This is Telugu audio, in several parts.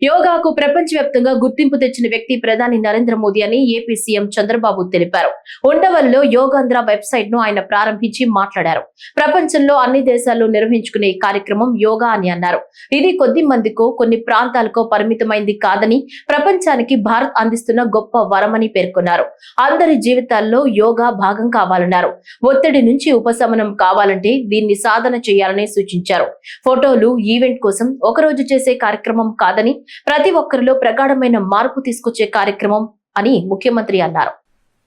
యోగాకు ప్రపంచవ్యాప్తంగా గుర్తింపు తెచ్చిన వ్యక్తి ప్రధాని నరేంద్ర మోదీ అని ఏపీ సీఎం చంద్రబాబు తెలిపారు. ఉండవల్లిలో యోగాంధ్ర వెబ్సైట్ ను ఆయన ప్రారంభించి మాట్లాడారు. ప్రపంచంలో అన్ని దేశాల్లో నిర్వహించుకునే కార్యక్రమం యోగా అని అన్నారు. ఇది కొద్ది మందికో కొన్ని ప్రాంతాలకో పరిమితమైంది కాదని, ప్రపంచానికి భారత్ అందిస్తున్న గొప్ప వరమని పేర్కొన్నారు. అందరి జీవితాల్లో యోగా భాగం కావాలన్నారు. ఒత్తిడి నుంచి ఉపశమనం కావాలంటే దీన్ని సాధన చేయాలని సూచించారు. ఫోటోలు ఈవెంట్ కోసం ఒకరోజు చేసే కార్యక్రమం కాదని, ప్రతి ఒక్కరిలో ప్రగాఢమైన మార్పు తీసుకొచ్చే కార్యక్రమం అని ముఖ్యమంత్రి అన్నారు.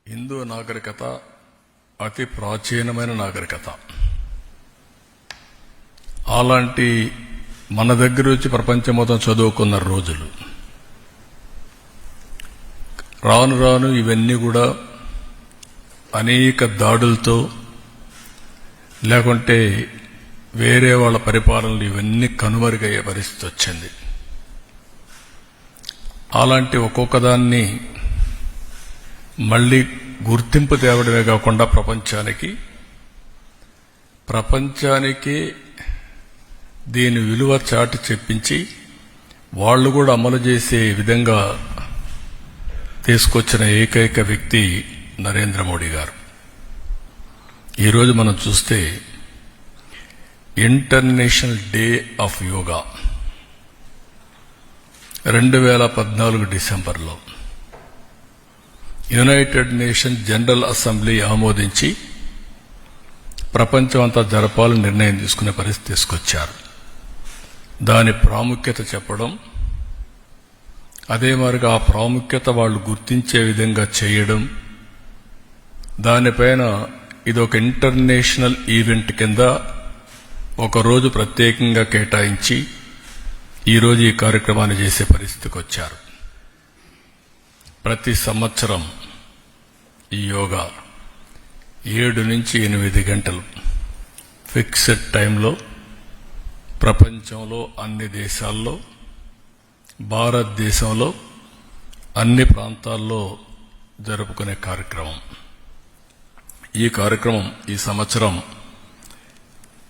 హిందూ నాగరికత అతి ప్రాచీనమైన నాగరికత. అలాంటి మన దగ్గర వచ్చి ప్రపంచం మొత్తం చదువుకున్న రోజులు రాను రాను ఇవన్నీ కూడా అనేక దాడులతో లేకుంటే వేరే వాళ్ళ పరిపాలనలు ఇవన్నీ కనుమరుగయ్యే పరిస్థితి వచ్చింది. అలాంటి ఒక్కొక్క దాన్ని మళ్ళీ గుర్తింపు తేవడమే కాకుండా ప్రపంచానికి దీని విలువ చాటి చెప్పించి వాళ్ళు కూడా అమలు చేసే విధంగా తీసుకొచ్చిన ఏకైక వ్యక్తి నరేంద్ర మోడీ గారు. ఈరోజు మనం చూస్తే ఇంటర్నేషనల్ డే ఆఫ్ యోగా 2014 డిసెంబర్లో యునైటెడ్ నేషన్ జనరల్ అసెంబ్లీ ఆమోదించి ప్రపంచం అంతా జరపాలని నిర్ణయం తీసుకునే పరిస్థితి తీసుకొచ్చారు. దాని ప్రాముఖ్యత చెప్పడం, అదే మరిగా ఆ ప్రాముఖ్యత వాళ్ళు గుర్తించే విధంగా చేయడం, దానిపైన ఇదొక ఇంటర్నేషనల్ ఈవెంట్ కింద ఒకరోజు ప్రత్యేకంగా కేటాయించి ఈరోజు ఈ కార్యక్రమాన్ని చేసే పరిస్థితికి వచ్చారు. ప్రతి సంవత్సరం ఈ యోగా 7 నుంచి 8 గంటలు ఫిక్స్డ్ టైంలో ప్రపంచంలో అన్ని దేశాల్లో, భారతదేశంలో అన్ని ప్రాంతాల్లో జరుపుకునే కార్యక్రమం. ఈ కార్యక్రమం ఈ సంవత్సరం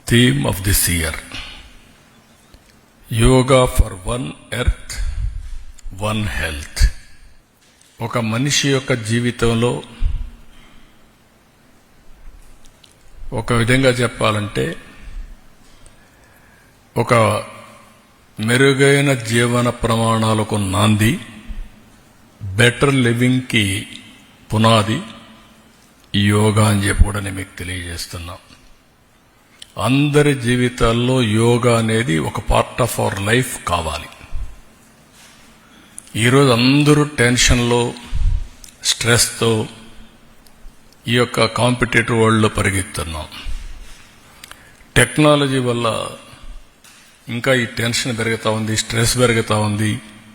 theme of this year yoga for one earth one health. ఒక మనిషి యొక్క జీవితంలో ఒక విధంగా చెప్పాలంటే ఒక మెరుగైన జీవన ప్రమాణాలకు నాంది, బెటర్ లివింగ్కి పునాది ఈ యోగా అని చెప్పి కూడా నేను మీకు తెలియజేస్తున్నాం. అందరి జీవితాల్లో యోగా అనేది ఒక పార్ట్ ఆఫ్ అవర్ లైఫ్ కావాలి. ఈరోజు అందరూ టెన్షన్లో, స్ట్రెస్తో ఈ యొక్క కాంపిటేటివ్ వరల్డ్లో పరిగెత్తున్నాం. టెక్నాలజీ వల్ల ఇంకా ఈ టెన్షన్ పెరుగుతూ ఉంది, స్ట్రెస్ పెరుగుతూ ఉంది.